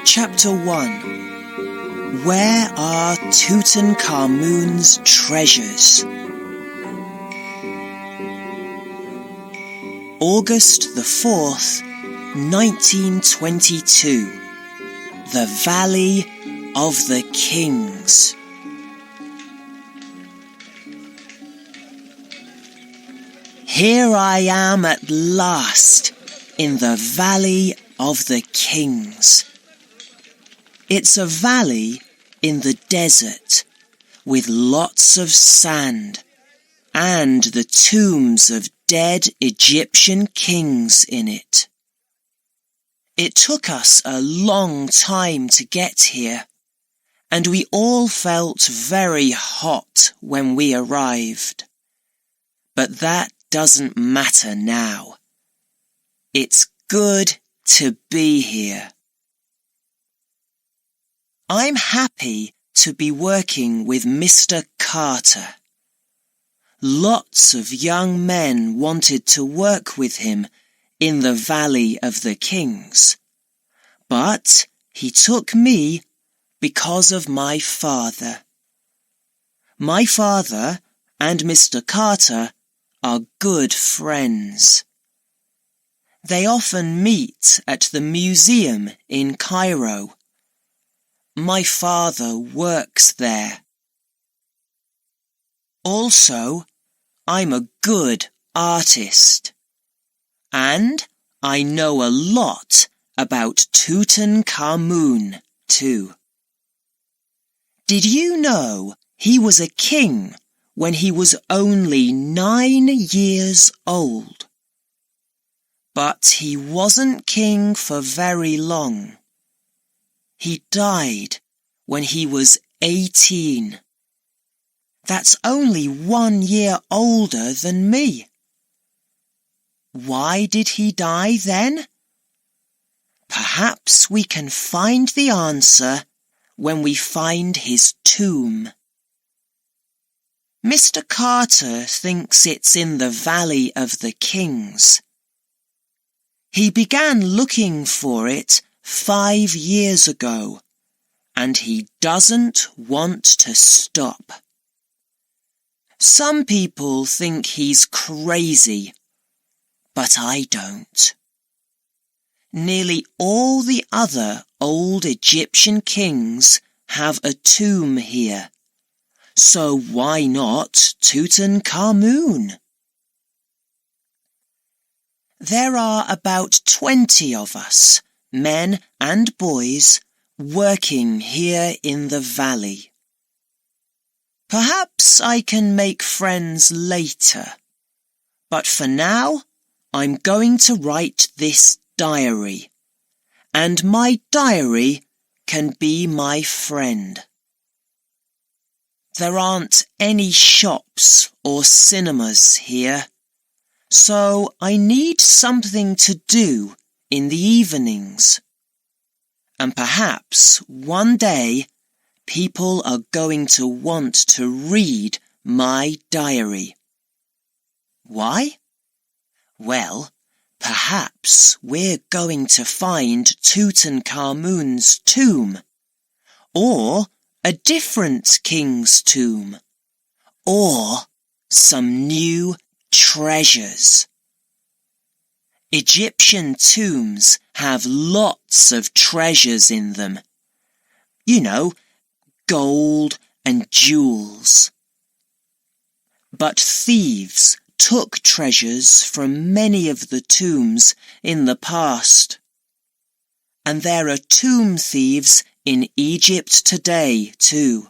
Chapter 1. Where are Tutankhamun's treasures? August the 4th, 1922. The Valley of the Kings. Here I am at last, in the Valley of the Kings. It's a valley in the desert, with lots of sand, and the tombs of dead Egyptian kings in it. It took us a long time to get here, and we all felt very hot when we arrived. But that doesn't matter now. It's good to be here. I'm happy to be working with Mr. Carter. Lots of young men wanted to work with him in the Valley of the Kings, but he took me because of my father. My father and Mr. Carter are good friends. They often meet at the museum in Cairo. My father works there. Also, I'm a good artist. And I know a lot about Tutankhamun, too. Did you know he was a king when he was only 9 years old? But he wasn't king for very long. He died when he was 18. That's only 1 year older than me. Why did he die then? Perhaps we can find the answer when we find his tomb. Mr. Carter thinks it's in the Valley of the Kings. He began looking for it 5 years ago, and he doesn't want to stop. Some people think he's crazy, but I don't. Nearly all the other old Egyptian kings have a tomb here, so why not Tutankhamun? There are about 20 of us, men and boys, working here in the valley. Perhaps I can make friends later, but for now I'm going to write this diary, and my diary can be my friend. There aren't any shops or cinemas here, so I need something to do in the evenings. And perhaps one day people are going to want to read my diary. Why? Well, perhaps we're going to find Tutankhamun's tomb, or a different king's tomb, or some new treasures. Egyptian tombs have lots of treasures in them. You know, gold and jewels. But thieves took treasures from many of the tombs in the past. And there are tomb thieves in Egypt today, too.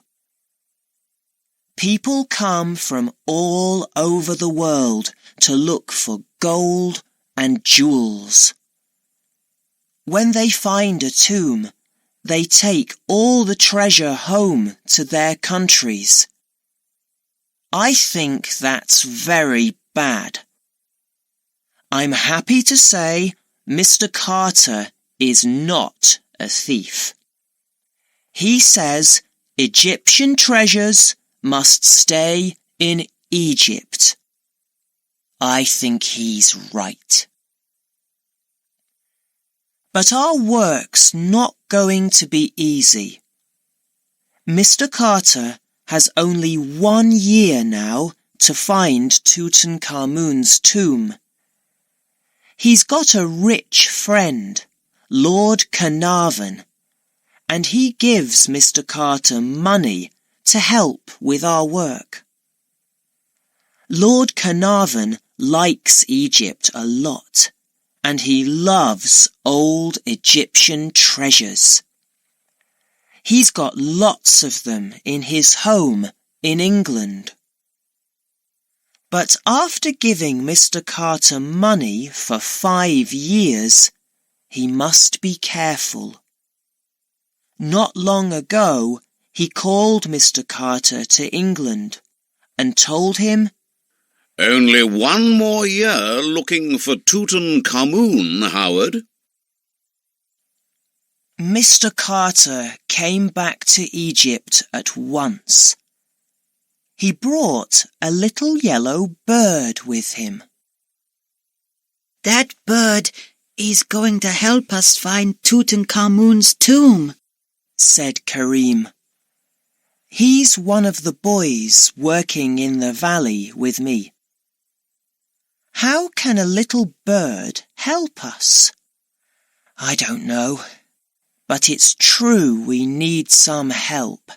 People come from all over the world to look for gold and jewels. When they find a tomb, they take all the treasure home to their countries. I think that's very bad. I'm happy to say Mr. Carter is not a thief. He says Egyptian treasures must stay in Egypt. I think he's right. But our work's not going to be easy. Mr. Carter has only 1 year now to find Tutankhamun's tomb. He's got a rich friend, Lord Carnarvon, and he gives Mr. Carter money to help with our work. Lord Carnarvon likes Egypt a lot, and he loves old Egyptian treasures. He's got lots of them in his home in England. But after giving Mr. Carter money for 5 years, he must be careful. Not long ago, he called Mr. Carter to England and told him, "Only 1 more year looking for Tutankhamun, Howard." Mr. Carter came back to Egypt at once. He brought a little yellow bird with him. "That bird is going to help us find Tutankhamun's tomb," said Karim. He's one of the boys working in the valley with me. How can a little bird help us? I don't know, but it's true we need some help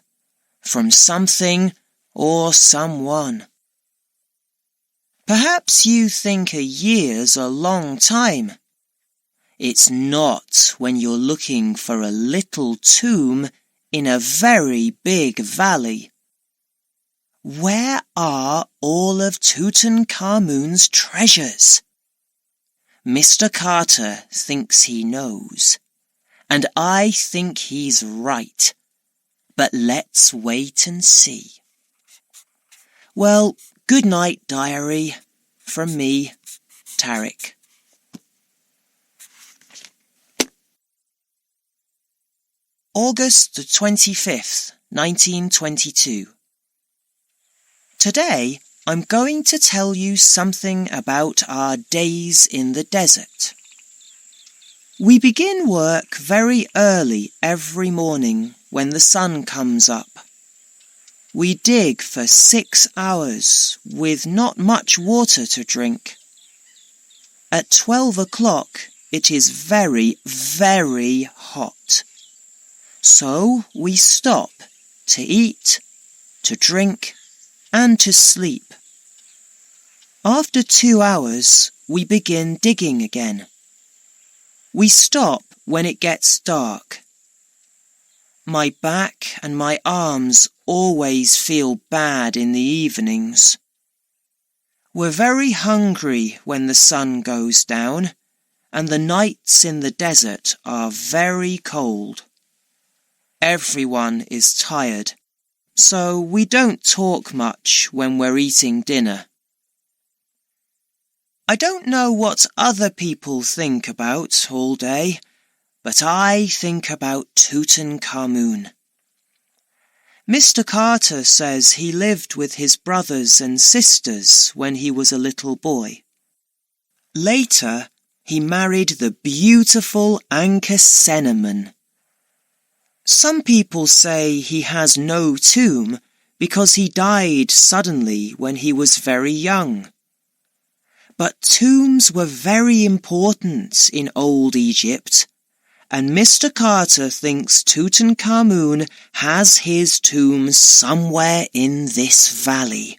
from something or someone. Perhaps you think a year's a long time. It's not when you're looking for a little tomb in a very big valley. Where are all of Tutankhamun's treasures? Mr. Carter thinks he knows, and I think he's right. But let's wait and see. Well, good night, diary. From me, Tarek. August the 25th, 1922. Today, I'm going to tell you something about our days in the desert. We begin work very early every morning when the sun comes up. We dig for 6 hours with not much water to drink. At 12 o'clock, it is very, very hot. So we stop to eat, to drink, and to sleep. After 2 hours, we begin digging again. We stop when it gets dark. My back and my arms always feel bad in the evenings. We're very hungry when the sun goes down, and the nights in the desert are very cold. Everyone is tired, so we don't talk much when we're eating dinner. I don't know what other people think about all day, but I think about Tutankhamun. Mr. Carter says he lived with his brothers and sisters when he was a little boy. Later, he married the beautiful Cinnamon. Some people say he has no tomb because he died suddenly when he was very young. But tombs were very important in old Egypt, and Mr. Carter thinks Tutankhamun has his tomb somewhere in this valley.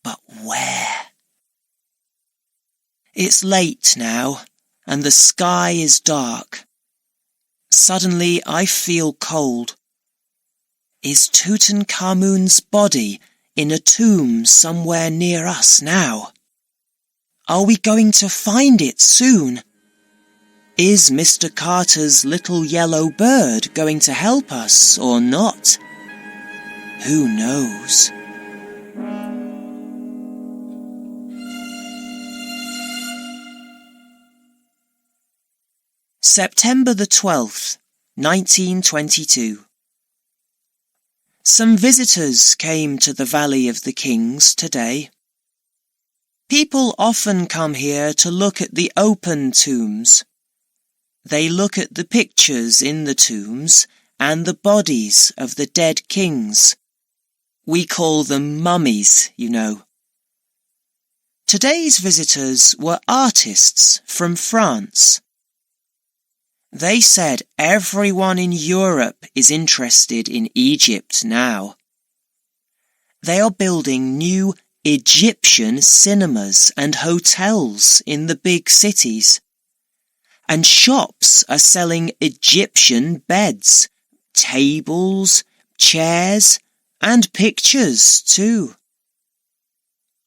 But where? It's late now, and the sky is dark. Suddenly I feel cold. Is Tutankhamun's body in a tomb somewhere near us now? Are we going to find it soon? Is Mr. Carter's little yellow bird going to help us or not? Who knows? September the 12th, 1922. Some visitors came to the Valley of the Kings today. People often come here to look at the open tombs. They look at the pictures in the tombs and the bodies of the dead kings. We call them mummies, you know. Today's visitors were artists from France. They said everyone in Europe is interested in Egypt now. They are building new Egyptian cinemas and hotels in the big cities. And shops are selling Egyptian beds, tables, chairs, and pictures too.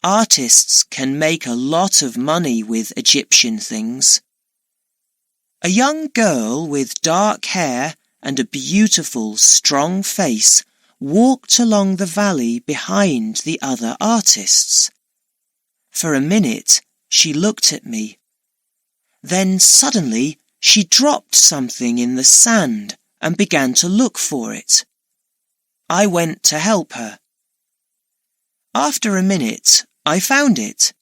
Artists can make a lot of money with Egyptian things. A young girl with dark hair and a beautiful, strong face walked along the valley behind the other artists. For a minute, she looked at me. Then suddenly, she dropped something in the sand and began to look for it. I went to help her. After a minute, I found it.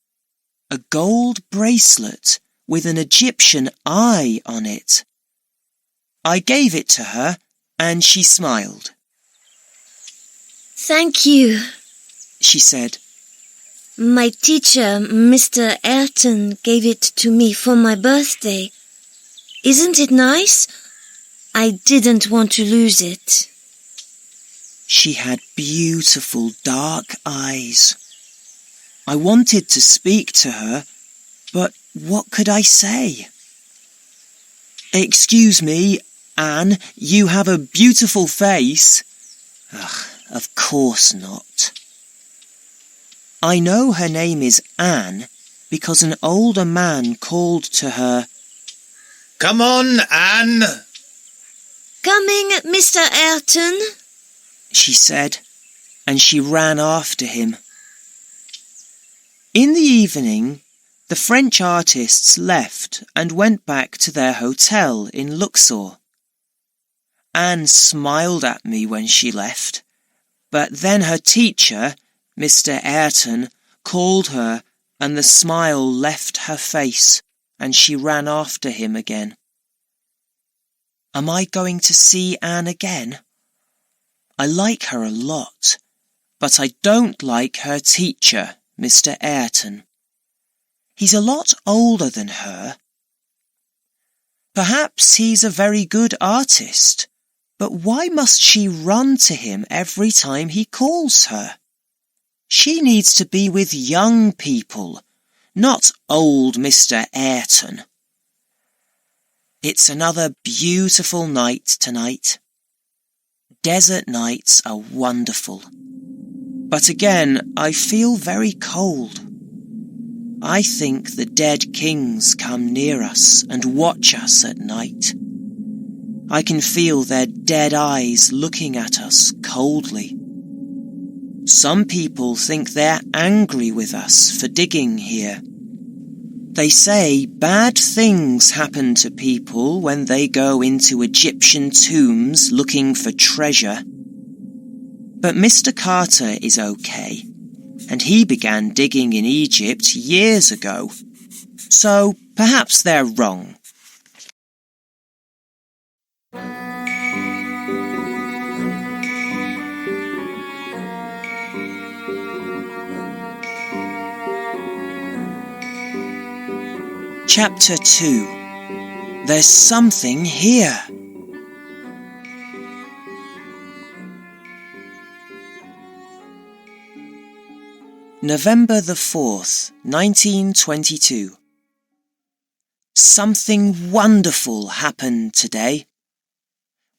A gold bracelet with an Egyptian eye on it. I gave it to her and she smiled. "Thank you," she said. "My teacher, Mr. Ayrton, gave it to me for my birthday. Isn't it nice? I didn't want to lose it." She had beautiful dark eyes. I wanted to speak to her, but what could I say? "Excuse me, Anne, you have a beautiful face." Ugh, of course not. I know her name is Anne because an older man called to her, "Come on, Anne." "Coming, Mr. Ayrton," she said, and she ran after him. In the evening, the French artists left and went back to their hotel in Luxor. Anne smiled at me when she left, but then her teacher, Mr. Ayrton, called her and the smile left her face and she ran after him again. Am I going to see Anne again? I like her a lot, but I don't like her teacher, Mr. Ayrton. He's a lot older than her. Perhaps he's a very good artist, but why must she run to him every time he calls her? She needs to be with young people, not old Mr. Ayrton. It's another beautiful night tonight. Desert nights are wonderful. But again, I feel very cold. I think the dead kings come near us and watch us at night. I can feel their dead eyes looking at us coldly. Some people think they're angry with us for digging here. They say bad things happen to people when they go into Egyptian tombs looking for treasure. But Mr. Carter is okay, and he began digging in Egypt years ago. So perhaps they're wrong. Chapter 2. There's something here. November the 4th, 1922. Something wonderful happened today.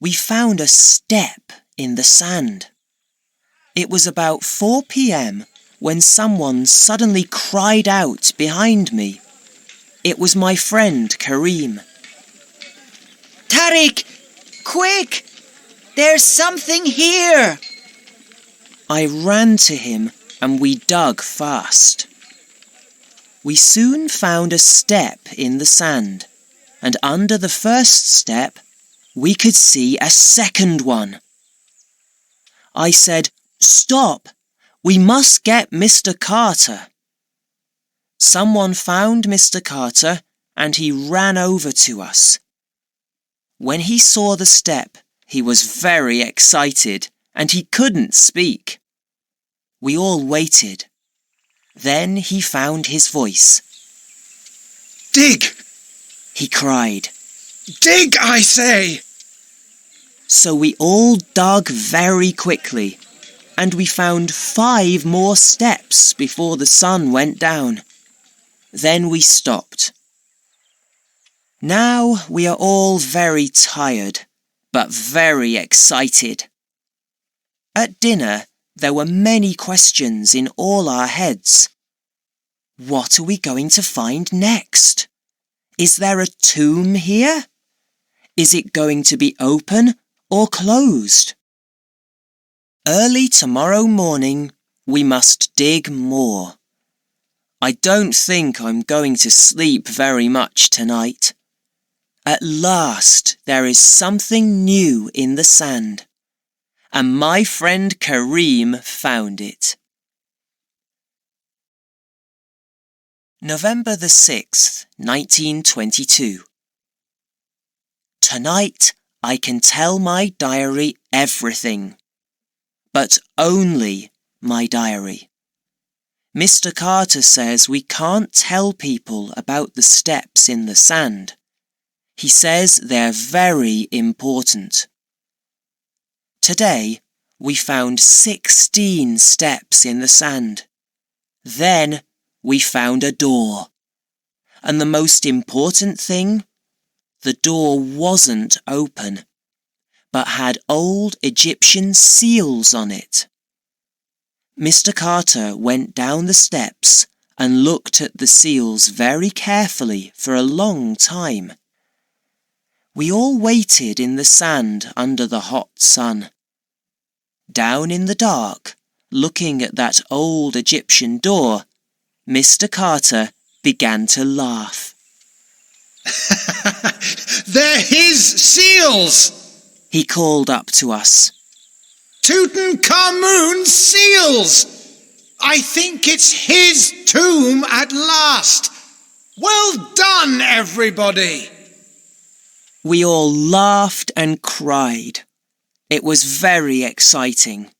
We found a step in the sand. It was about 4 p.m. when someone suddenly cried out behind me. It was my friend Kareem. Tariq, quick! There's something here! I ran to him and we dug fast. We soon found a step in the sand, and under the first step, we could see a second one. I said, "Stop! We must get Mr. Carter." Someone found Mr. Carter and he ran over to us. When he saw the step, he was very excited and he couldn't speak. We all waited. Then he found his voice. Dig! He cried. Dig, I say! So we all dug very quickly, and we found 5 more steps before the sun went down. Then we stopped. Now we are all very tired, but very excited. At dinner, there were many questions in all our heads. What are we going to find next? Is there a tomb here? Is it going to be open or closed? Early tomorrow morning, we must dig more. I don't think I'm going to sleep very much tonight. At last, there is something new in the sand, and my friend Kareem found it. November the 6th, 1922. Tonight, I can tell my diary everything, but only my diary. Mr. Carter says we can't tell people about the steps in the sand. He says they're very important. Today, we found 16 steps in the sand. Then, we found a door. And the most important thing? The door wasn't open, but had old Egyptian seals on it. Mr. Carter went down the steps and looked at the seals very carefully for a long time. We all waited in the sand under the hot sun. Down in the dark, looking at that old Egyptian door, Mr. Carter began to laugh. They're his seals! He called up to us. Tutankhamun's seals! I think it's his tomb at last! Well done, everybody! We all laughed and cried. It was very exciting.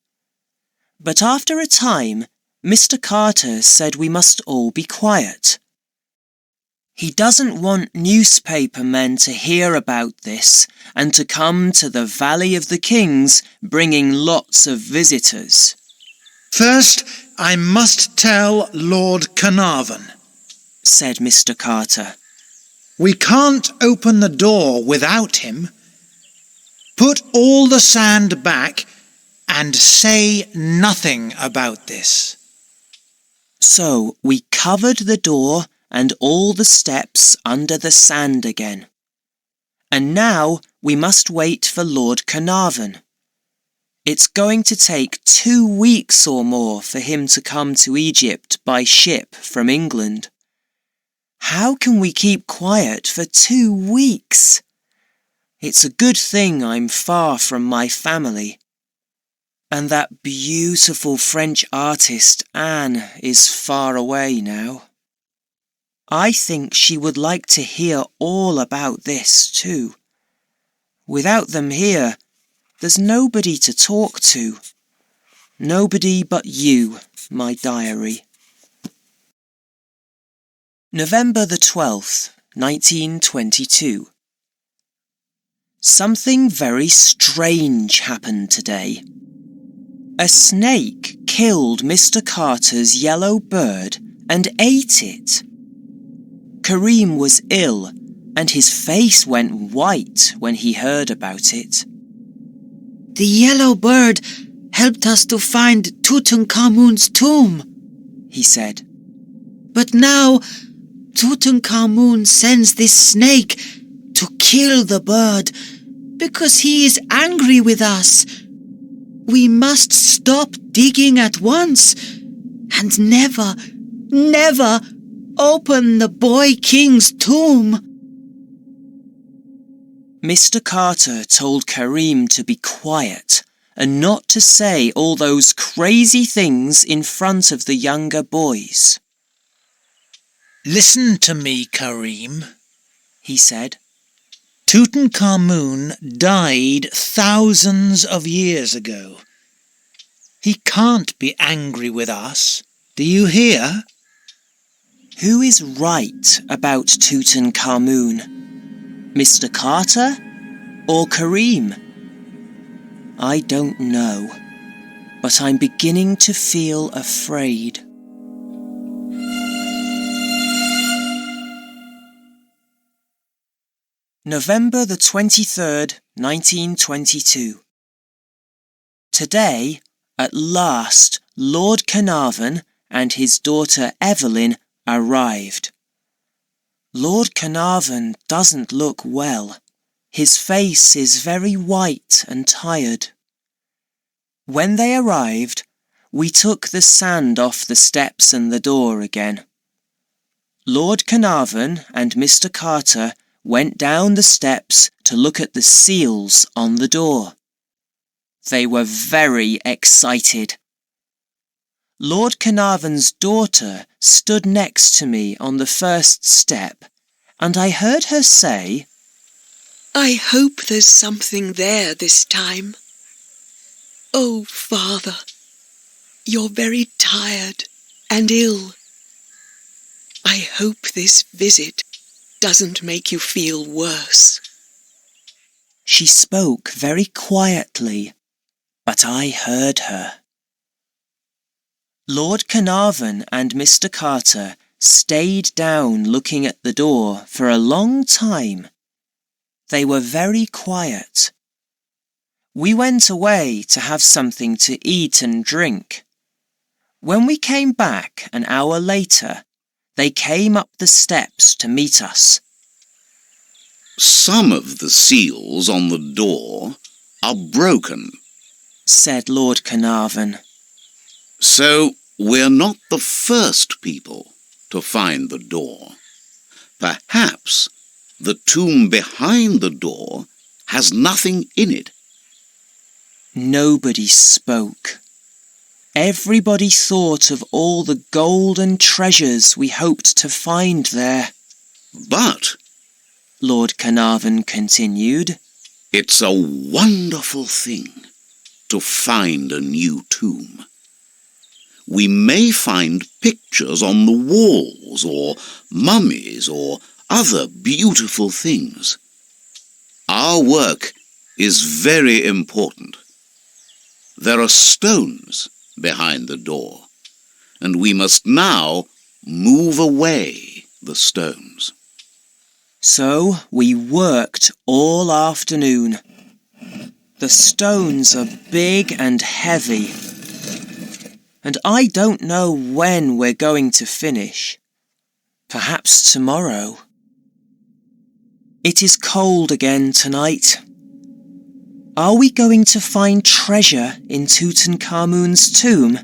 But after a time, Mr. Carter said we must all be quiet. He doesn't want newspaper men to hear about this and to come to the Valley of the Kings bringing lots of visitors. First, I must tell Lord Carnarvon, said Mr. Carter. We can't open the door without him. Put all the sand back and say nothing about this. So we covered the door and all the steps under the sand again. And now we must wait for Lord Carnarvon. It's going to take 2 weeks or more for him to come to Egypt by ship from England. How can we keep quiet for 2 weeks? It's a good thing I'm far from my family. And that beautiful French artist Anne is far away now. I think she would like to hear all about this too. Without them here, there's nobody to talk to. Nobody but you, my diary. November the 12th, 1922. Something very strange happened today. A snake killed Mr. Carter's yellow bird and ate it. Kareem was ill and his face went white when he heard about it. The yellow bird helped us to find Tutankhamun's tomb, he said. But now Tutankhamun sends this snake to kill the bird because he is angry with us. We must stop digging at once and never, never open the boy king's tomb. Mr. Carter told Kareem to be quiet and not to say all those crazy things in front of the younger boys. Listen to me, Kareem, he said. Tutankhamun died thousands of years ago. He can't be angry with us. Do you hear? Who is right about Tutankhamun? Mr. Carter or Kareem? I don't know, but I'm beginning to feel afraid. November the 23rd, 1922. Today, at last, Lord Carnarvon and his daughter Evelyn arrived. Lord Carnarvon doesn't look well. His face is very white and tired. When they arrived, we took the sand off the steps and the door again. Lord Carnarvon and Mr. Carter went down the steps to look at the seals on the door. They were very excited. Lord Carnarvon's daughter stood next to me on the first step, and I heard her say, "I hope there's something there this time. Oh, Father, you're very tired and ill. I hope this visit doesn't make you feel worse." She spoke very quietly, but I heard her. Lord Carnarvon and Mr. Carter stayed down looking at the door for a long time. They were very quiet. We went away to have something to eat and drink. When we came back an hour later, they came up the steps to meet us. "Some of the seals on the door are broken," said Lord Carnarvon. "So we're not the first people to find the door. Perhaps the tomb behind the door has nothing in it." Nobody spoke. Everybody thought of all the golden treasures we hoped to find there. "But," Lord Carnarvon continued, "it's a wonderful thing to find a new tomb. We may find pictures on the walls, or mummies, or other beautiful things. Our work is very important. There are stones behind the door, and we must now move away the stones." So we worked all afternoon. The stones are big and heavy, and I don't know when we're going to finish. Perhaps tomorrow. It is cold again tonight. Are we going to find treasure in Tutankhamun's tomb?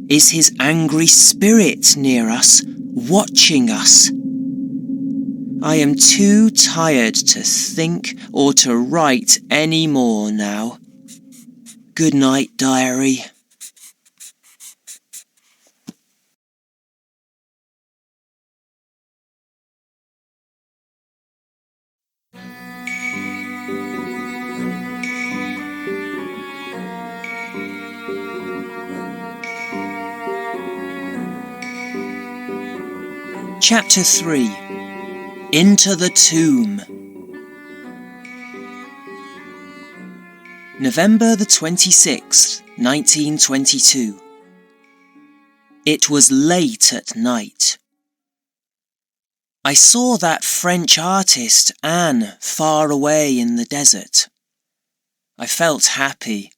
Is his angry spirit near us, watching us? I am too tired to think or to write any more now. Good night, diary. Chapter 3. Into the Tomb. November the 26th, 1922. It was late at night. I saw that French artist Anne far away in the desert. I felt happy.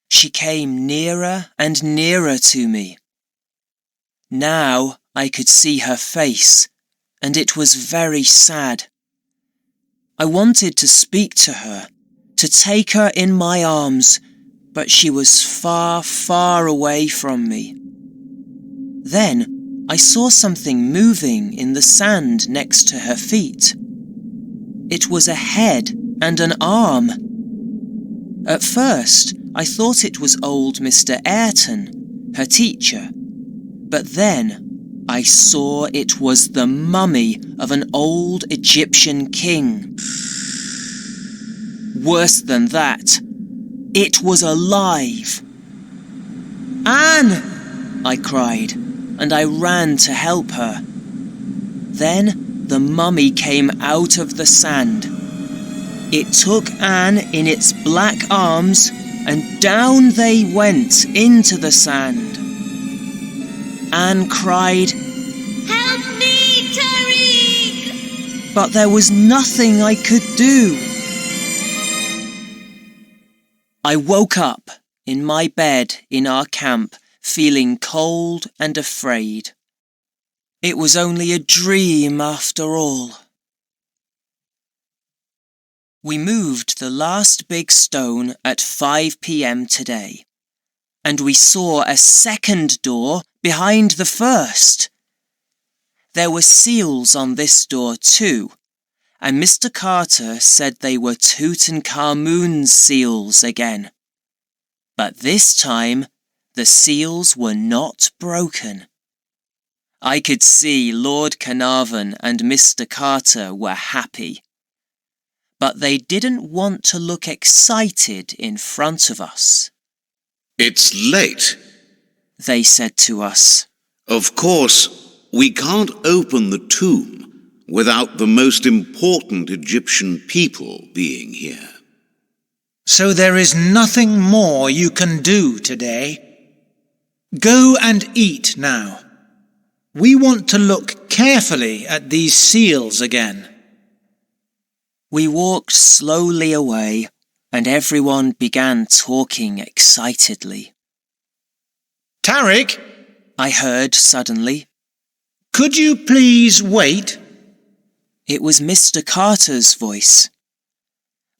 She came nearer and nearer to me. Now I could see her face, and it was very sad. I wanted to speak to her, to take her in my arms, but she was far, far away from me. Then I saw something moving in the sand next to her feet. It was a head and an arm. At first, I thought it was old Mr. Ayrton, her teacher, but then I saw it was the mummy of an old Egyptian king. Worse than that, it was alive. "Anne!" I cried, and I ran to help her. Then the mummy came out of the sand. It took Anne in its black arms, and down they went into the sand. Anne cried, Help me, Tariq! but there was nothing I could do. I woke up in my bed in our camp, feeling cold and afraid. It was only a dream after all. We moved the last big stone at 5 p.m. today, and we saw a second door behind the first. There were seals on this door too, and Mr. Carter said they were Tutankhamun's seals again. But this time, the seals were not broken. I could see Lord Carnarvon and Mr. Carter were happy. But they didn't want to look excited in front of us. It's late. They said to us. Of course, we can't open the tomb without the most important Egyptian people being here. So there is nothing more you can do today. Go and eat now. We want to look carefully at these seals again. We walked slowly away, and everyone began talking excitedly. Tariq, I heard suddenly. could you please wait? It was Mr. Carter's voice.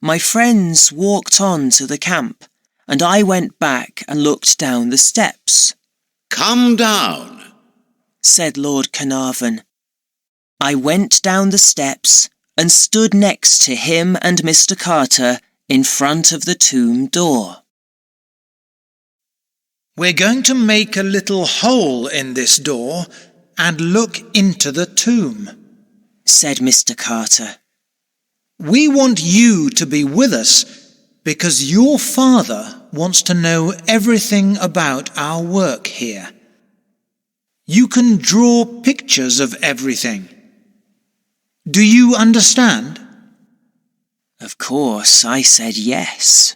My friends walked on to the camp, and I went back and looked down the steps. Come down, said Lord Carnarvon. I went down the steps and stood next to him and Mr. Carter in front of the tomb door. We're going to make a little hole in this door and look into the tomb, said Mr. Carter. We want you to be with us because your father wants to know everything about our work here. You can draw pictures of everything. Do you understand? Of course, I said yes.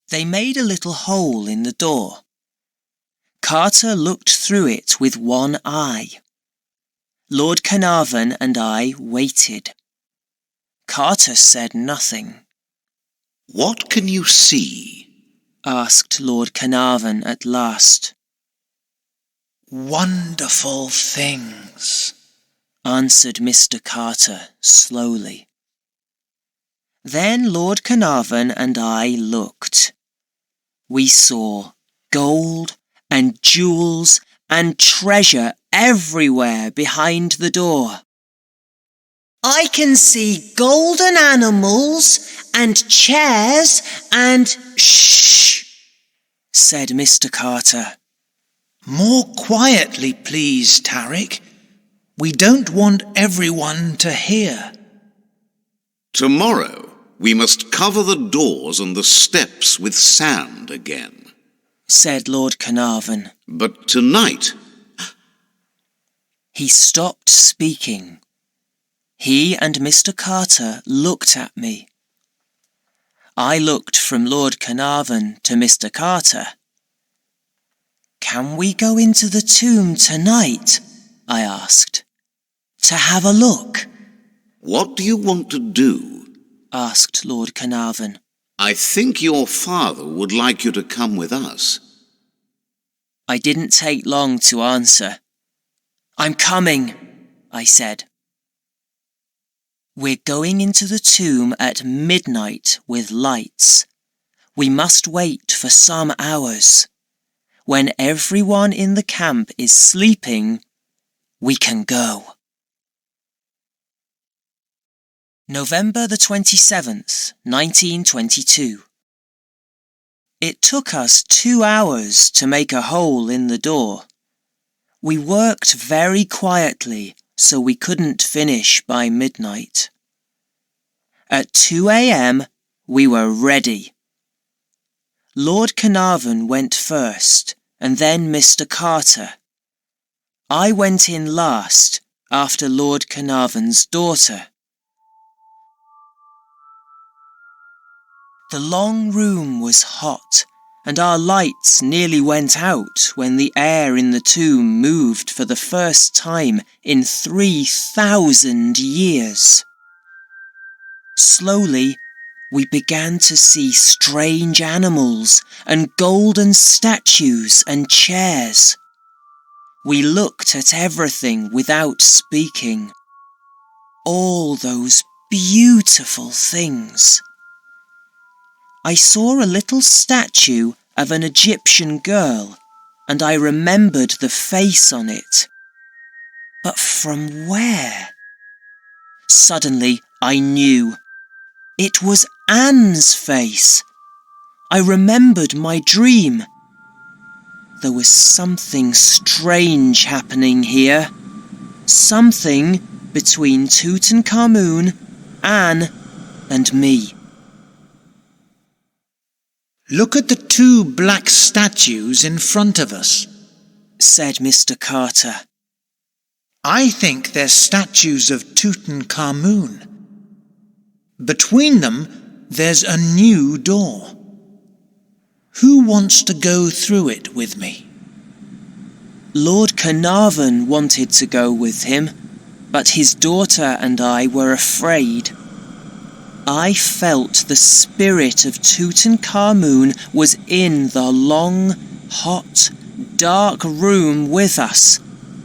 They made a little hole in the door. Carter looked through it with one eye. Lord Carnarvon and I waited. Carter said nothing. what can you see? Asked Lord Carnarvon at last. Wonderful things, answered Mr. Carter slowly. Then Lord Carnarvon and I looked. We saw gold and jewels and treasure everywhere behind the door. I can see golden animals and chairs and... Shh, said Mr. Carter. More quietly, please, Tariq. We don't want everyone to hear. Tomorrow, we must cover the doors and the steps with sand again, said Lord Carnarvon. But tonight... He stopped speaking. He and Mr. Carter looked at me. I looked from Lord Carnarvon to Mr. Carter. Can we go into the tomb tonight? I asked. To have a look. What do you want to do? Asked Lord Carnarvon. I think your father would like you to come with us. I didn't take long to answer. I'm coming, I said. We're going into the tomb at midnight with lights. We must wait for some hours. When everyone in the camp is sleeping, we can go. November the 27th, 1922. It took us 2 hours to make a hole in the door. We worked very quietly so we couldn't finish by midnight. At 2 a.m. we were ready. Lord Carnarvon went first and then Mr. Carter. I went in last after Lord Carnarvon's daughter. The long room was hot, and our lights nearly went out when the air in the tomb moved for the first time in 3,000 years. Slowly, we began to see strange animals and golden statues and chairs. We looked at everything without speaking. All those beautiful things. I saw a little statue of an Egyptian girl, and I remembered the face on it. But from where? Suddenly I knew. It was Anne's face. I remembered my dream. There was something strange happening here. Something between Tutankhamun, Anne, and me. Look at the 2 black statues in front of us, said Mr. Carter. I think they're statues of Tutankhamun. Between them, there's a new door. Who wants to go through it with me? Lord Carnarvon wanted to go with him, but his daughter and I were afraid. I felt the spirit of Tutankhamun was in the long, hot, dark room with us,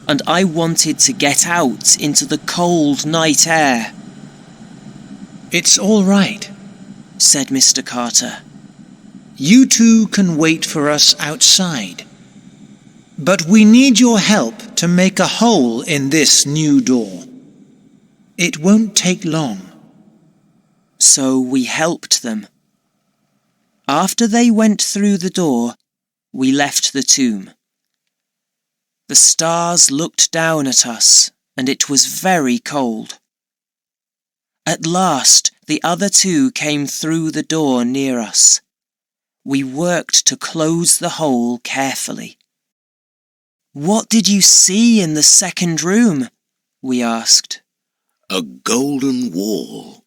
and I wanted to get out into the cold night air. It's all right, said Mr. Carter. You 2 can wait for us outside. But we need your help to make a hole in this new door. It won't take long. So we helped them. After they went through the door, we left the tomb. The stars looked down at us, and it was very cold. At last, the other 2 came through the door near us. We worked to close the hole carefully. What did you see in the second room? We asked. A golden wall,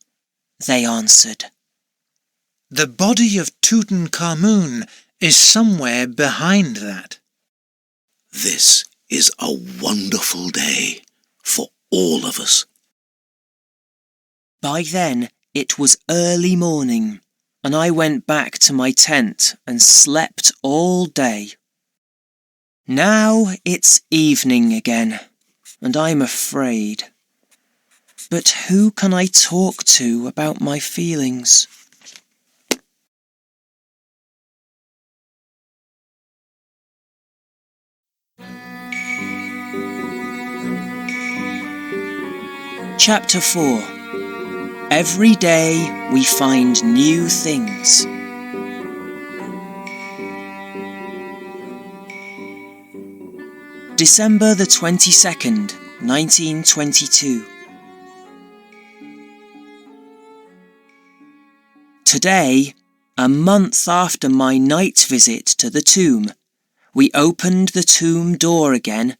they answered. The body of Tutankhamun is somewhere behind that. This is a wonderful day for all of us. By then, it was early morning, and I went back to my tent and slept all day. Now it's evening again, and I'm afraid. But who can I talk to about my feelings? Chapter 4. Every day we find new things. December the 22nd, 1922. Today, a month after my night visit to the tomb, we opened the tomb door again,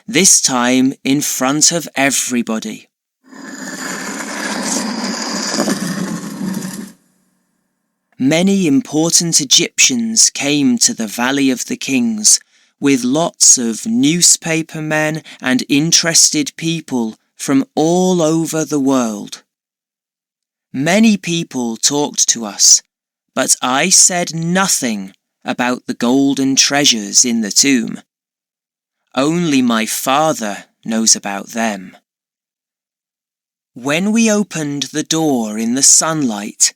this time in front of everybody. Many important Egyptians came to the Valley of the Kings, with lots of newspaper men and interested people from all over the world. Many people talked to us, but I said nothing about the golden treasures in the tomb. Only my father knows about them. When we opened the door in the sunlight,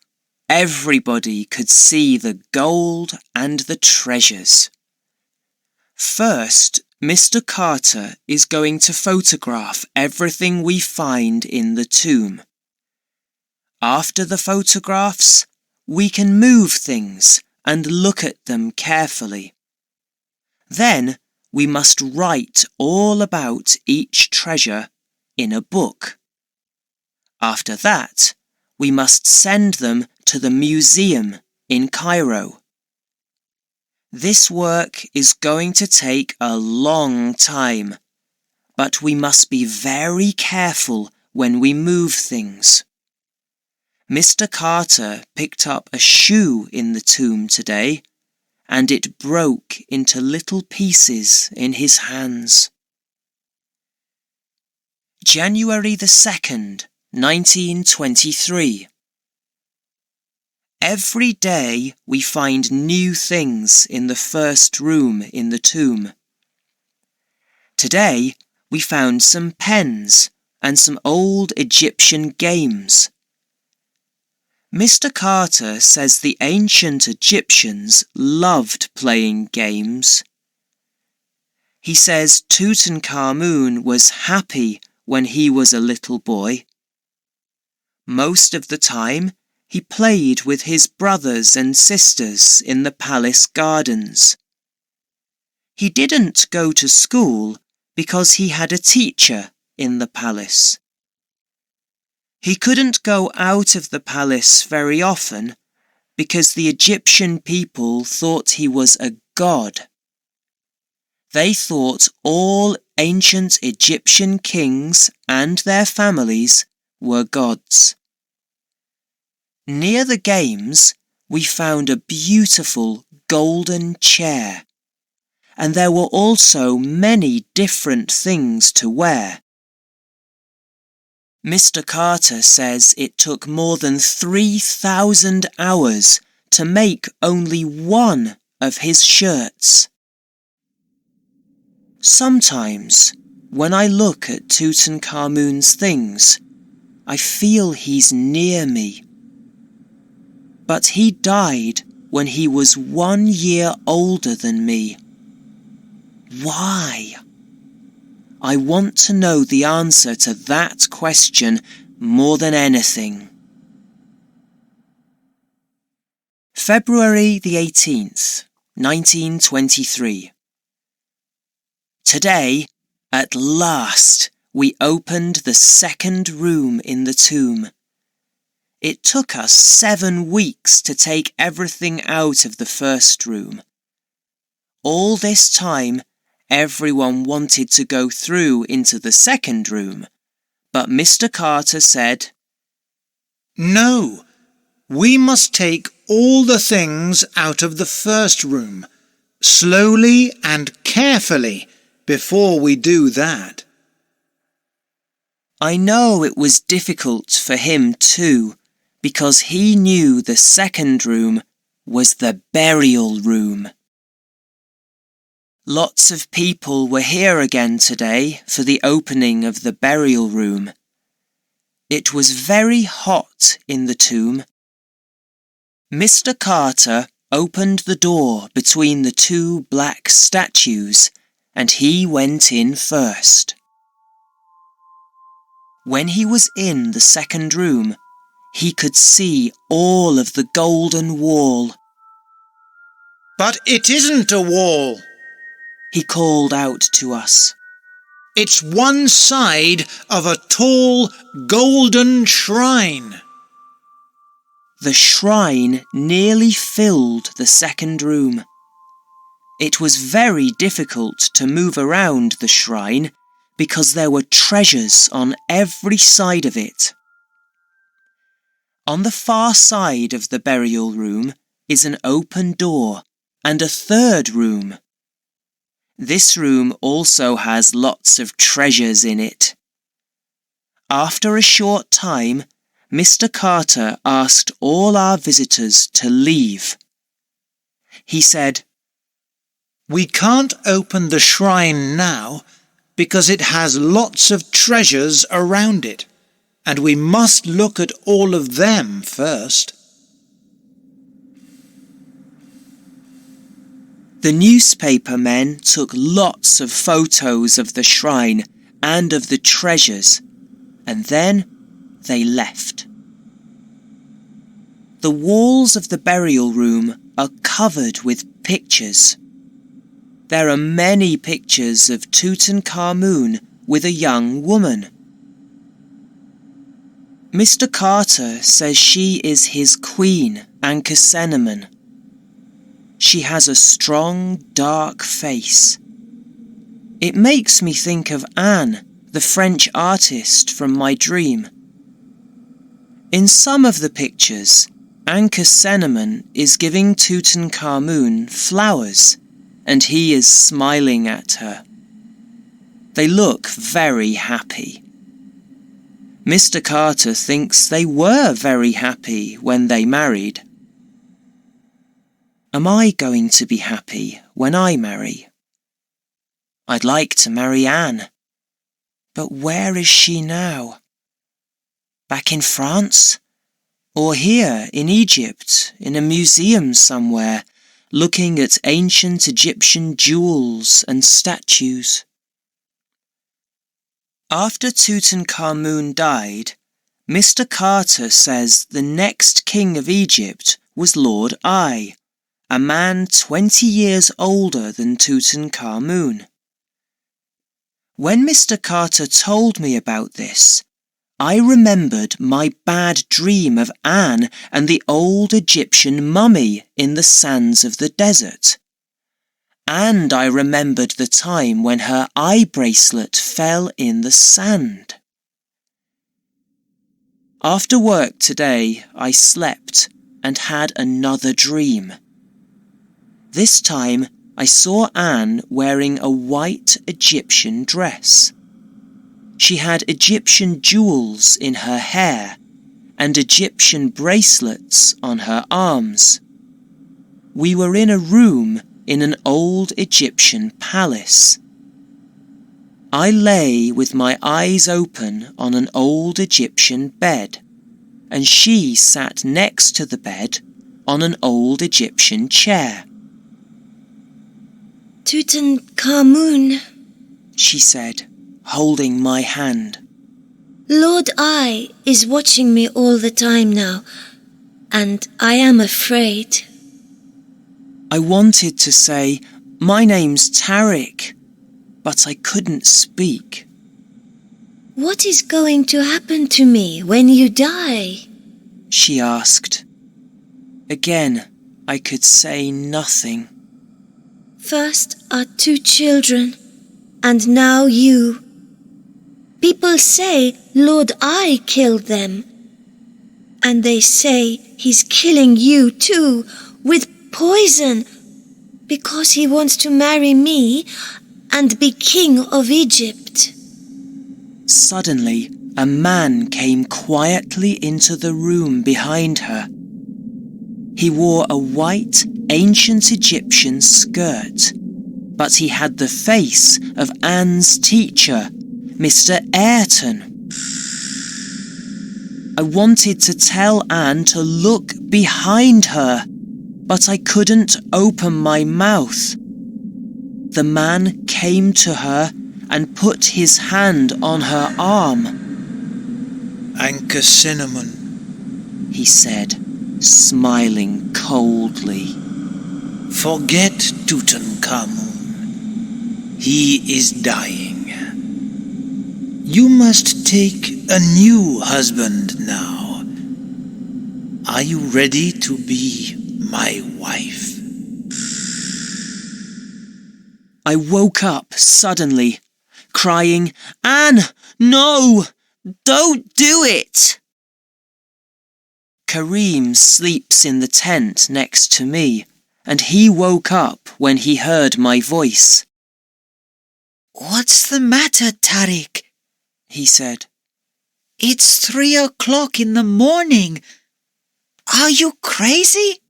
everybody could see the gold and the treasures. First, Mr. Carter is going to photograph everything we find in the tomb. After the photographs, we can move things and look at them carefully. Then we must write all about each treasure in a book. After that, we must send them to the museum in Cairo. This work is going to take a long time, but we must be very careful when we move things. Mr. Carter picked up a shoe in the tomb today, and it broke into little pieces in his hands. January the 2nd, 1923. Every day we find new things in the first room in the tomb. Today we found some pens and some old Egyptian games. Mr. Carter says the ancient Egyptians loved playing games. He says Tutankhamun was happy when he was a little boy. Most of the time, he played with his brothers and sisters in the palace gardens. He didn't go to school because he had a teacher in the palace. He couldn't go out of the palace very often because the Egyptian people thought he was a god. They thought all ancient Egyptian kings and their families were gods. Near the games, we found a beautiful golden chair, and there were also many different things to wear. Mr. Carter says it took more than 3,000 hours to make only one of his shirts. Sometimes, when I look at Tutankhamun's things, I feel he's near me. But he died when he was 1 year older than me. Why? I want to know the answer to that question more than anything. February the 18th, 1923. Today, at last, we opened the second room in the tomb. It took us 7 weeks to take everything out of the first room. All this time, everyone wanted to go through into the second room, but Mr. Carter said, "No, we must take all the things out of the first room, slowly and carefully, before we do that." I know it was difficult for him too, because he knew the second room was the burial room. Lots of people were here again today for the opening of the burial room. It was very hot in the tomb. Mr. Carter opened the door between the 2 black statues, and he went in first. When he was in the second room, he could see all of the golden wall. "But it isn't a wall," he called out to us. "It's one side of a tall golden shrine." The shrine nearly filled the second room. It was very difficult to move around the shrine because there were treasures on every side of it. On the far side of the burial room is an open door and a third room. This room also has lots of treasures in it. After a short time, Mr. Carter asked all our visitors to leave. He said, "We can't open the shrine now because it has lots of treasures around it, and we must look at all of them first." The newspaper men took lots of photos of the shrine and of the treasures, and then they left. The walls of the burial room are covered with pictures. There are many pictures of Tutankhamun with a young woman. Mr. Carter says she is his queen, Ankh-Senamun. She has a strong, dark face. It makes me think of Anne, the French artist from my dream. In some of the pictures, Ankh-Senamun is giving Tutankhamun flowers, and he is smiling at her. They look very happy. Mr. Carter thinks they were very happy when they married. Am I going to be happy when I marry? I'd like to marry Anne. But where is she now? Back in France? Or here in Egypt, in a museum somewhere, looking at ancient Egyptian jewels and statues? After Tutankhamun died, Mr. Carter says the next king of Egypt was Lord I, a man 20 years older than Tutankhamun. When Mr. Carter told me about this, I remembered my bad dream of Anne and the old Egyptian mummy in the sands of the desert. And I remembered the time when her eye bracelet fell in the sand. After work today, I slept and had another dream. This time, I saw Anne wearing a white Egyptian dress. She had Egyptian jewels in her hair and Egyptian bracelets on her arms. We were in a room in an old Egyptian palace. I lay with my eyes open on an old Egyptian bed, and she sat next to the bed on an old Egyptian chair. Tutankhamun, she said, holding my hand. Lord I is watching me all the time now, and I am afraid. I wanted to say, my name's Tariq, but I couldn't speak. What is going to happen to me when you die? She asked. Again, I could say nothing. First our 2 children, and now you. People say Lord I killed them. And they say he's killing you too, with poison, because he wants to marry me and be king of Egypt. Suddenly, a man came quietly into the room behind her. He wore a white, ancient Egyptian skirt, but he had the face of Anne's teacher, Mr. Ayrton. I wanted to tell Anne to look behind her, but I couldn't open my mouth. The man came to her and put his hand on her arm. Ankh-Senamun, he said, smiling coldly. Forget Tutankhamun. He is dying. You must take a new husband now. Are you ready to be my wife? I woke up suddenly, crying, Anne, no! Don't do it! Kareem sleeps in the tent next to me, and he woke up when he heard my voice. What's the matter, Tariq? He said. It's 3 o'clock in the morning. Are you crazy?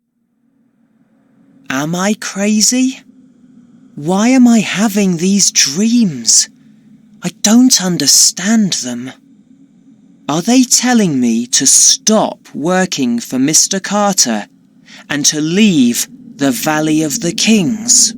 Am I crazy? Why am I having these dreams? I don't understand them. Are they telling me to stop working for Mr. Carter and to leave the Valley of the Kings?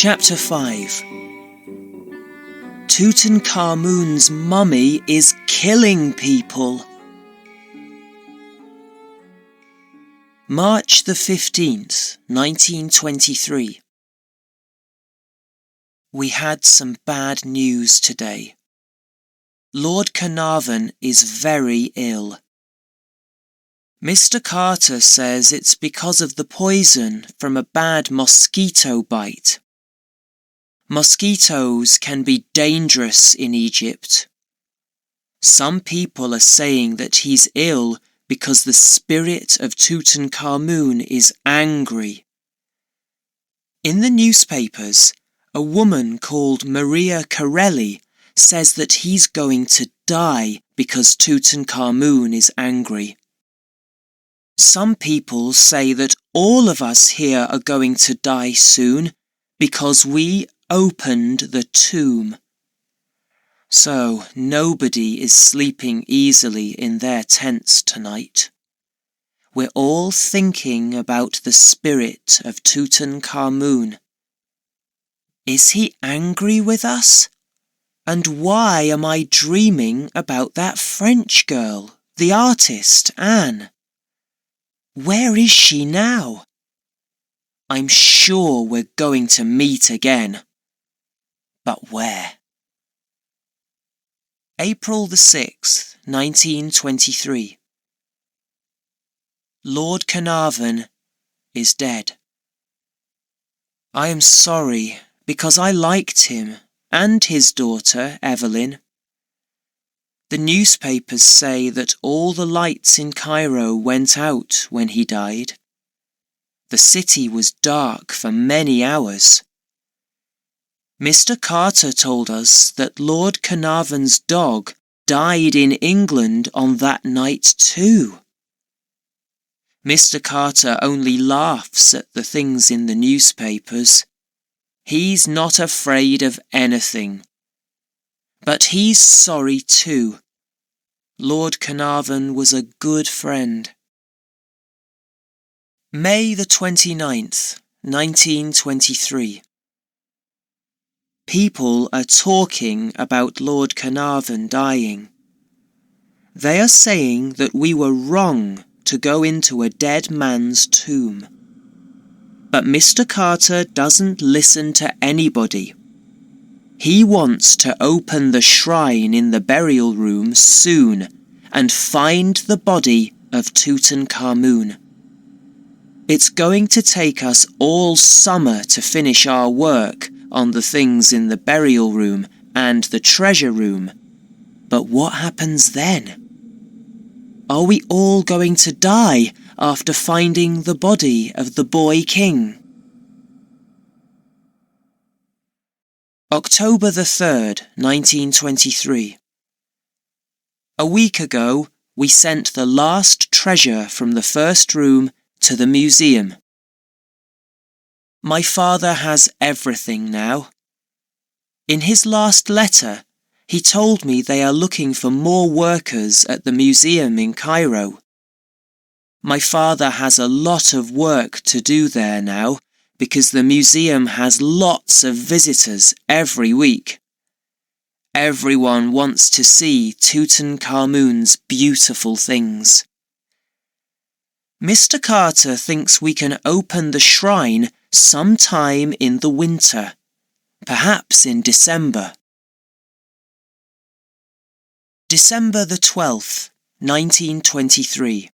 Chapter 5. Tutankhamun's mummy is killing people. March the 15th, 1923. We had some bad news today. Lord Carnarvon is very ill. Mr. Carter says it's because of the poison from a bad mosquito bite. Mosquitoes can be dangerous in Egypt. Some people are saying that he's ill because the spirit of Tutankhamun is angry. In the newspapers, a woman called Maria Corelli says that he's going to die because Tutankhamun is angry. Some people say that all of us here are going to die soon because we opened the tomb. So nobody is sleeping easily in their tents tonight. We're all thinking about the spirit of Tutankhamun. Is he angry with us? And why am I dreaming about that French girl, the artist, Anne? Where is she now? I'm sure we're going to meet again. But where? April the 6th, 1923. Lord Carnarvon is dead. I am sorry because I liked him and his daughter, Evelyn. The newspapers say that all the lights in Cairo went out when he died. The city was dark for many hours. Mr. Carter told us that Lord Carnarvon's dog died in England on that night too. Mr. Carter only laughs at the things in the newspapers. He's not afraid of anything. But he's sorry too. Lord Carnarvon was a good friend. May the 29th, 1923. People are talking about Lord Carnarvon dying. They are saying that we were wrong to go into a dead man's tomb. But Mr. Carter doesn't listen to anybody. He wants to open the shrine in the burial room soon and find the body of Tutankhamun. It's going to take us all summer to finish our work on the things in the burial room and the treasure room. But what happens then? Are we all going to die after finding the body of the boy king? October the 3rd, 1923. A week ago, we sent the last treasure from the first room to the museum. My father has everything now. In his last letter, he told me they are looking for more workers at the museum in Cairo. My father has a lot of work to do there now because the museum has lots of visitors every week. Everyone wants to see Tutankhamun's beautiful things. Mr. Carter thinks we can open the shrine sometime in the winter, perhaps in December. December the 12th, 1923.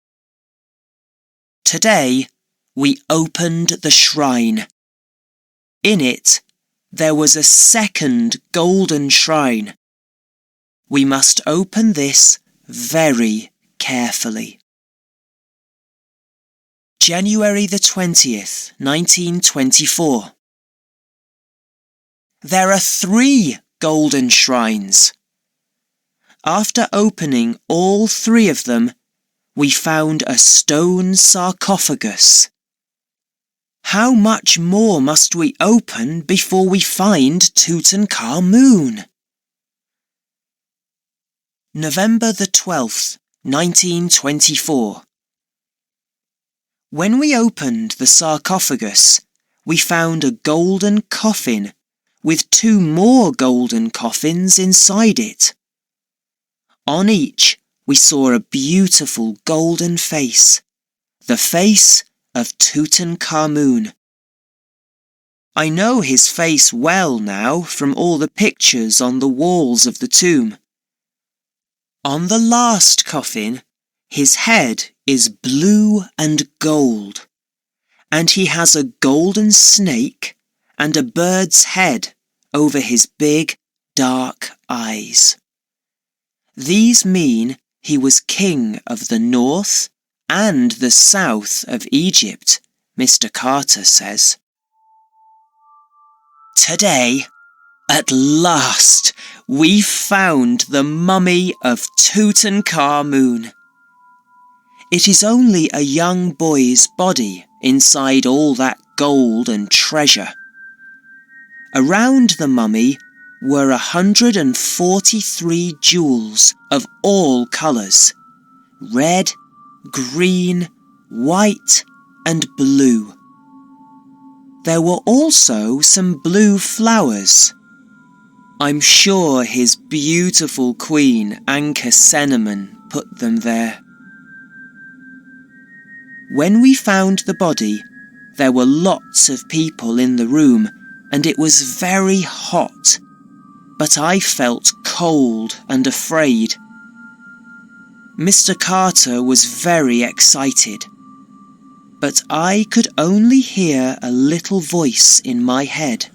Today, we opened the shrine. In it, there was a second golden shrine. We must open this very carefully. January the 20th, 1924. There are 3 golden shrines. After opening all 3 of them, we found a stone sarcophagus. How much more must we open before we find Tutankhamun? November the 12th, 1924. When we opened the sarcophagus, we found a golden coffin with 2 more golden coffins inside it. On each, we saw a beautiful golden face, the face of Tutankhamun. I know his face well now from all the pictures on the walls of the tomb. On the last coffin, his head is blue and gold, and he has a golden snake and a bird's head over his big, dark eyes. These mean he was king of the north and the south of Egypt, Mr. Carter says. Today, at last, we found the mummy of Tutankhamun. It is only a young boy's body inside all that gold and treasure. Around the mummy were 143 jewels of all colours: red, green, white and blue. There were also some blue flowers. I'm sure his beautiful queen, Ankh-Senamun, put them there. When we found the body, there were lots of people in the room, and it was very hot, but I felt cold and afraid. Mr. Carter was very excited, but I could only hear a little voice in my head.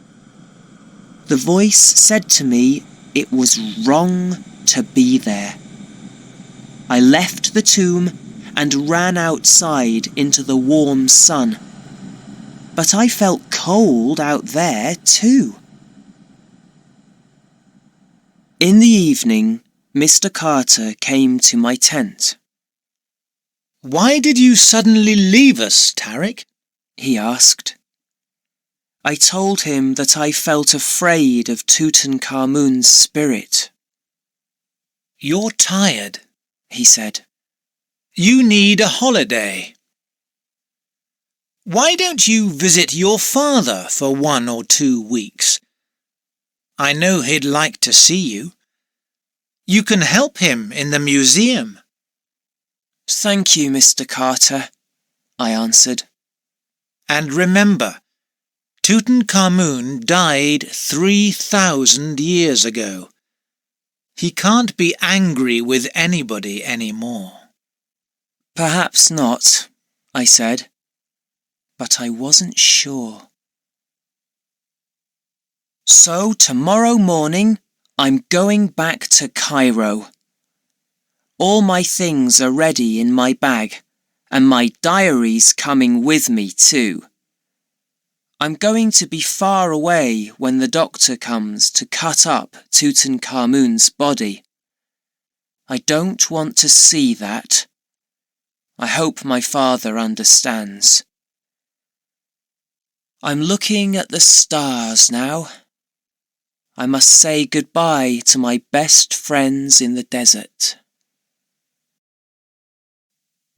The voice said to me it was wrong to be there. I left the tomb and ran outside into the warm sun, but I felt cold out there too. In the evening, Mr. Carter came to my tent. "Why did you suddenly leave us, Tarek?" he asked. I told him that I felt afraid of Tutankhamun's spirit. "You're tired," he said. "You need a holiday. Why don't you visit your father for 1 or 2 weeks? I know he'd like to see you. You can help him in the museum." "Thank you, Mr. Carter," I answered. "And remember, Tutankhamun died 3,000 years ago. He can't be angry with anybody anymore." "Perhaps not," I said, but I wasn't sure. So tomorrow morning, I'm going back to Cairo. All my things are ready in my bag, and my diary's coming with me too. I'm going to be far away when the doctor comes to cut up Tutankhamun's body. I don't want to see that. I hope my father understands. I'm looking at the stars now. I must say goodbye to my best friends in the desert.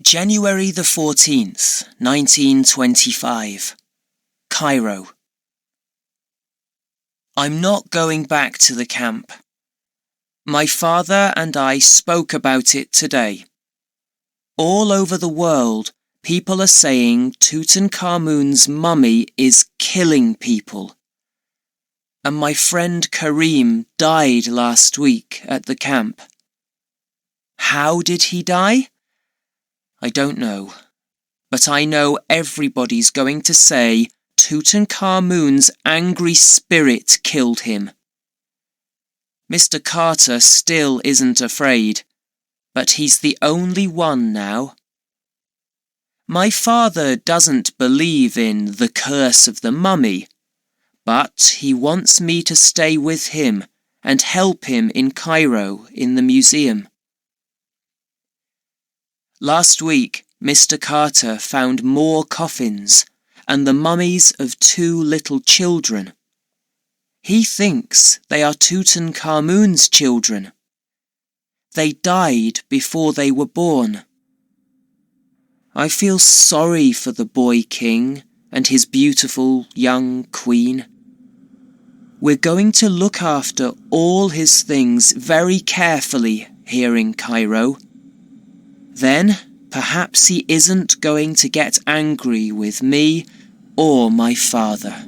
January the 14th, 1925. Cairo. I'm not going back to the camp. My father and I spoke about it today. All over the world, people are saying Tutankhamun's mummy is killing people. And my friend Karim died last week at the camp. How did he die? I don't know, but I know everybody's going to say Tutankhamun's angry spirit killed him. Mr. Carter still isn't afraid, but he's the only one now. My father doesn't believe in the curse of the mummy, but he wants me to stay with him and help him in Cairo in the museum. Last week, Mr. Carter found more coffins and the mummies of 2 little children. He thinks they are Tutankhamun's children. They died before they were born. I feel sorry for the boy king and his beautiful young queen. We're going to look after all his things very carefully here in Cairo. Then perhaps he isn't going to get angry with me or my father.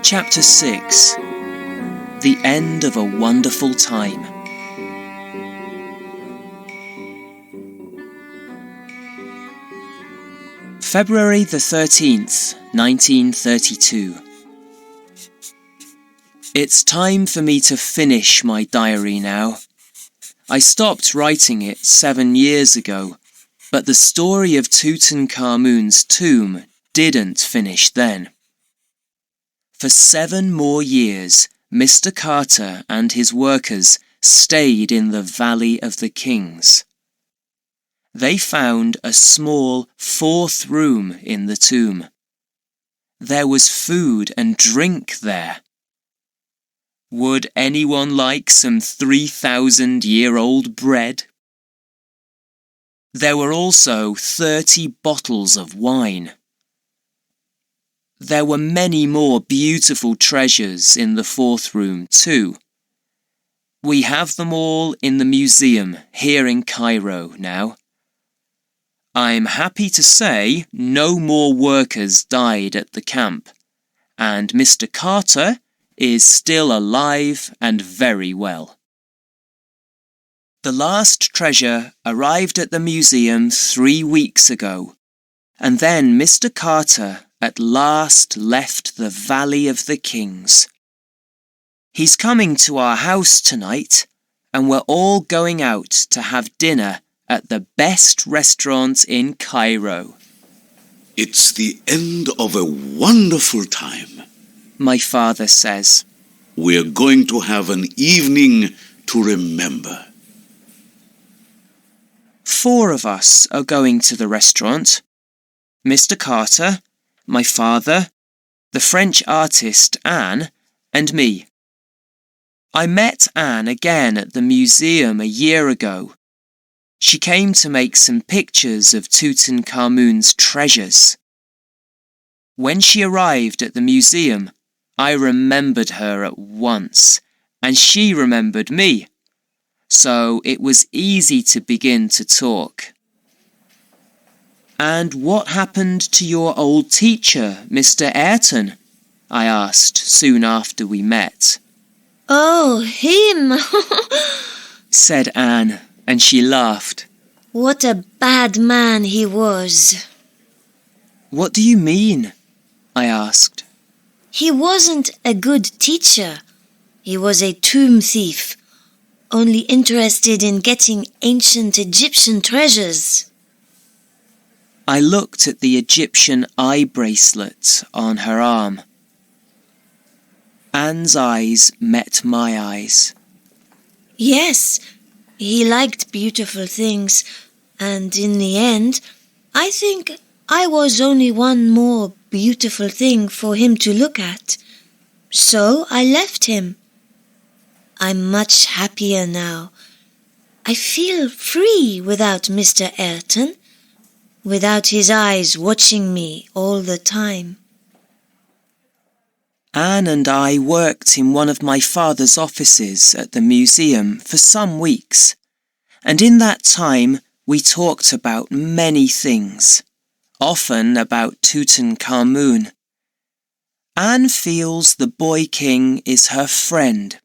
Chapter 6. The End of a Wonderful Time. February the 13th, 1932. It's time for me to finish my diary now. I stopped writing it 7 years ago, but the story of Tutankhamun's tomb didn't finish then. For 7 more years, Mr. Carter and his workers stayed in the Valley of the Kings. They found a small 4th room in the tomb. There was food and drink there. Would anyone like some 3,000-year-old bread? There were also 30 bottles of wine. There were many more beautiful treasures in the 4th room too. We have them all in the museum here in Cairo now. I'm happy to say no more workers died at the camp, and Mr. Carter is still alive and very well. The last treasure arrived at the museum 3 weeks ago, and then Mr. Carter at last left the Valley of the Kings. He's coming to our house tonight, and we're all going out to have dinner at the best restaurant in Cairo. It's the end of a wonderful time, my father says. We're going to have an evening to remember. 4 of us are going to the restaurant. Mr. Carter, my father, the French artist Anne, and me. I met Anne again at the museum a year ago. She came to make some pictures of Tutankhamun's treasures. When she arrived at the museum, I remembered her at once, and she remembered me, so it was easy to begin to talk. And what happened to your old teacher, Mr. Ayrton? I asked soon after we met. Oh, him! said Anne, and she laughed. What a bad man he was. What do you mean? I asked. He wasn't a good teacher. He was a tomb thief, only interested in getting ancient Egyptian treasures. I looked at the Egyptian eye bracelet on her arm. Anne's eyes met my eyes. Yes, he liked beautiful things, and in the end, I think I was only one more beautiful thing for him to look at. So I left him. I'm much happier now. I feel free without Mr. Ayrton, without his eyes watching me all the time. Anne and I worked in one of my father's offices at the museum for some weeks, and in that time we talked about many things, often about Tutankhamun. Anne feels the boy king is her friend,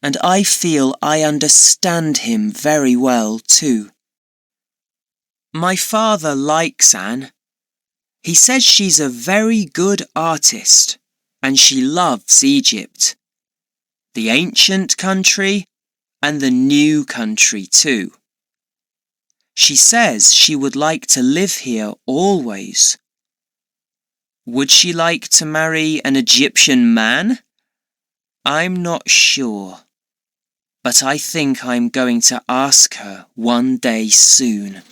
and I feel I understand him very well too. My father likes Anne. He says she's a very good artist, and she loves Egypt, the ancient country and the new country too. She says she would like to live here always. Would she like to marry an Egyptian man? I'm not sure, but I think I'm going to ask her one day soon.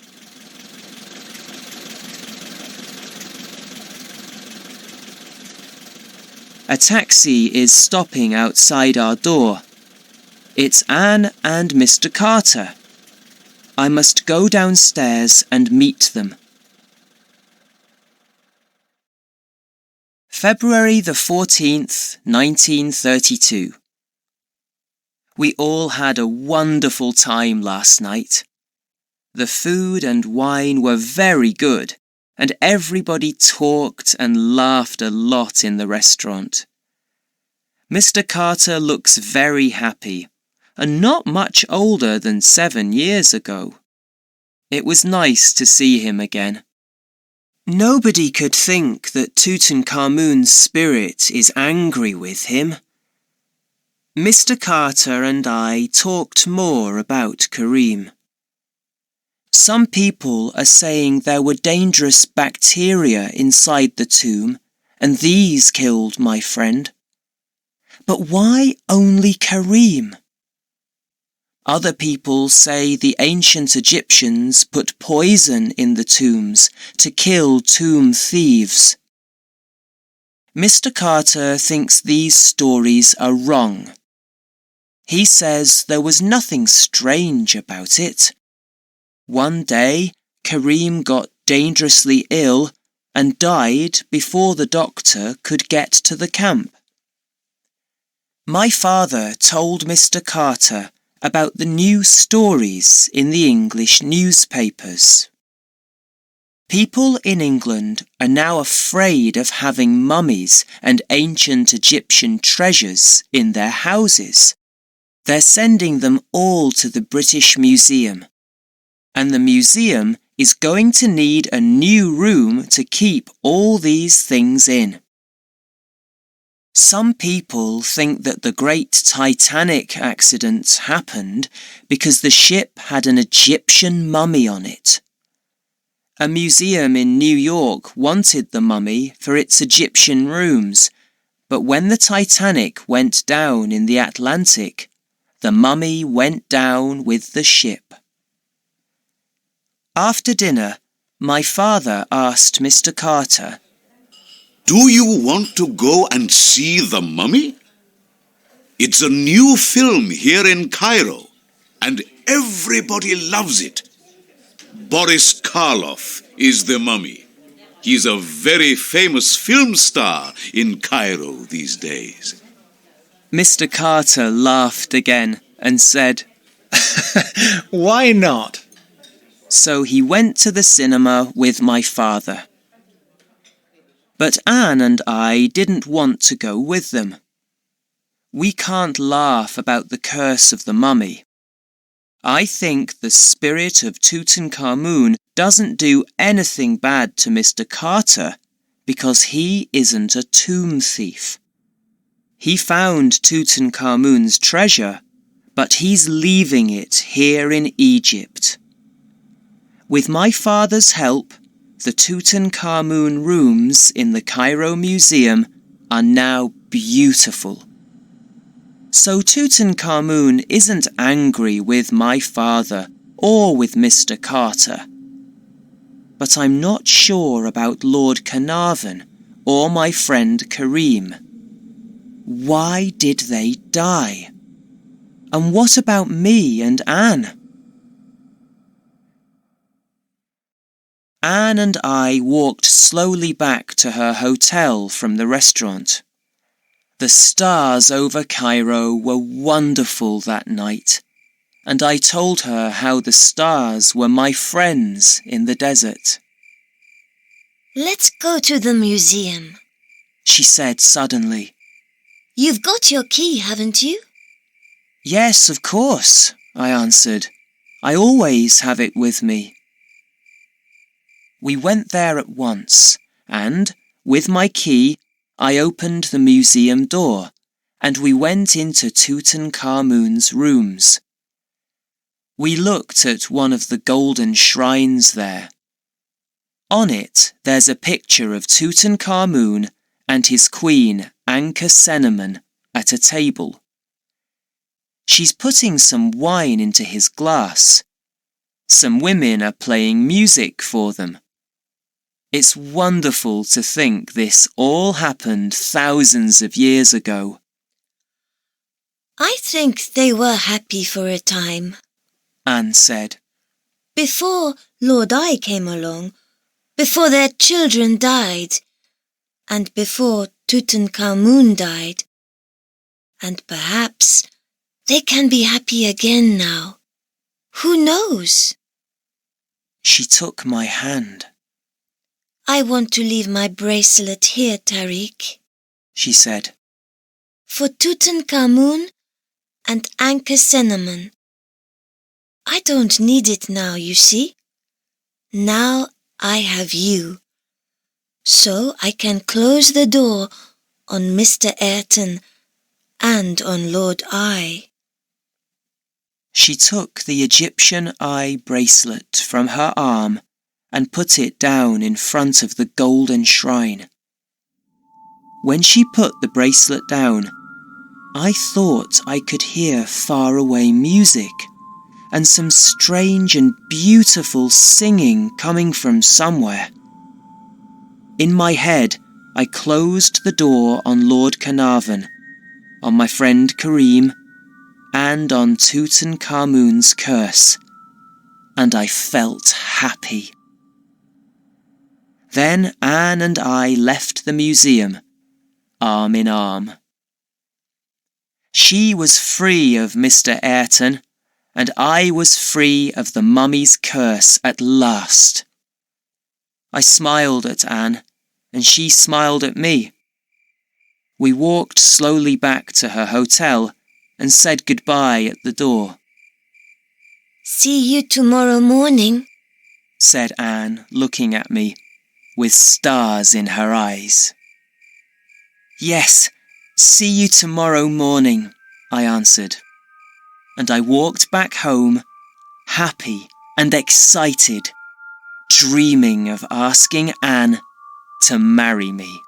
A taxi is stopping outside our door. It's Anne and Mr. Carter. I must go downstairs and meet them. February the 14th, 1932. We all had a wonderful time last night. The food and wine were very good, and everybody talked and laughed a lot in the restaurant. Mr. Carter looks very happy, and not much older than 7 years ago. It was nice to see him again. Nobody could think that Tutankhamun's spirit is angry with him. Mr. Carter and I talked more about Kareem. Some people are saying there were dangerous bacteria inside the tomb, and these killed my friend. But why only Kareem? Other people say the ancient Egyptians put poison in the tombs to kill tomb thieves. Mr. Carter thinks these stories are wrong. He says there was nothing strange about it. One day, Kareem got dangerously ill and died before the doctor could get to the camp. My father told Mr. Carter about the new stories in the English newspapers. People in England are now afraid of having mummies and ancient Egyptian treasures in their houses. They're sending them all to the British Museum, and the museum is going to need a new room to keep all these things in. Some people think that the great Titanic accident happened because the ship had an Egyptian mummy on it. A museum in New York wanted the mummy for its Egyptian rooms, but when the Titanic went down in the Atlantic, the mummy went down with the ship. After dinner, my father asked Mr. Carter, "Do you want to go and see the mummy? It's a new film here in Cairo, and everybody loves it. Boris Karloff is the mummy. He's a very famous film star in Cairo these days." Mr. Carter laughed again and said, Why not? So he went to the cinema with my father. But Anne and I didn't want to go with them. We can't laugh about the curse of the mummy. I think the spirit of Tutankhamun doesn't do anything bad to Mr. Carter because he isn't a tomb thief. He found Tutankhamun's treasure, but he's leaving it here in Egypt. With my father's help, the Tutankhamun rooms in the Cairo Museum are now beautiful. So Tutankhamun isn't angry with my father or with Mr. Carter. But I'm not sure about Lord Carnarvon or my friend Kareem. Why did they die? And what about me and Anne? Anne and I walked slowly back to her hotel from the restaurant. The stars over Cairo were wonderful that night, and I told her how the stars were my friends in the desert. Let's go to the museum, She said suddenly. You've got your key, haven't you? Yes, of course, I answered. I always have it with me. We went there at once, and, with my key, I opened the museum door, and we went into Tutankhamun's rooms. We looked at one of the golden shrines there. On it, there's a picture of Tutankhamun and his queen, Ankhesenamun, at a table. She's putting some wine into his glass. Some women are playing music for them. It's wonderful to think this all happened thousands of years ago. I think they were happy for a time. Anne said. Before Lord I came along, before their children died, and before Tutankhamun died. And perhaps they can be happy again now. Who knows? She took my hand. I want to leave my bracelet here, Tariq, she said. For Tutankhamun and Anka Cinnamon. I don't need it now, you see. Now I have you. So I can close the door on Mr. Ayrton and on Lord I. She took the Egyptian eye bracelet from her arm and put it down in front of the golden shrine. When she put the bracelet down, I thought I could hear faraway music and some strange and beautiful singing coming from somewhere. In my head, I closed the door on Lord Carnarvon, on my friend Kareem, and on Tutankhamun's curse, and I felt happy. Then Anne and I left the museum, arm in arm. She was free of Mr. Ayrton, and I was free of the mummy's curse at last. I smiled at Anne, and she smiled at me. We walked slowly back to her hotel and said goodbye at the door. See you tomorrow morning, said Anne, looking at me, with stars in her eyes. Yes, see you tomorrow morning, I answered, and I walked back home, happy and excited, dreaming of asking Anne to marry me.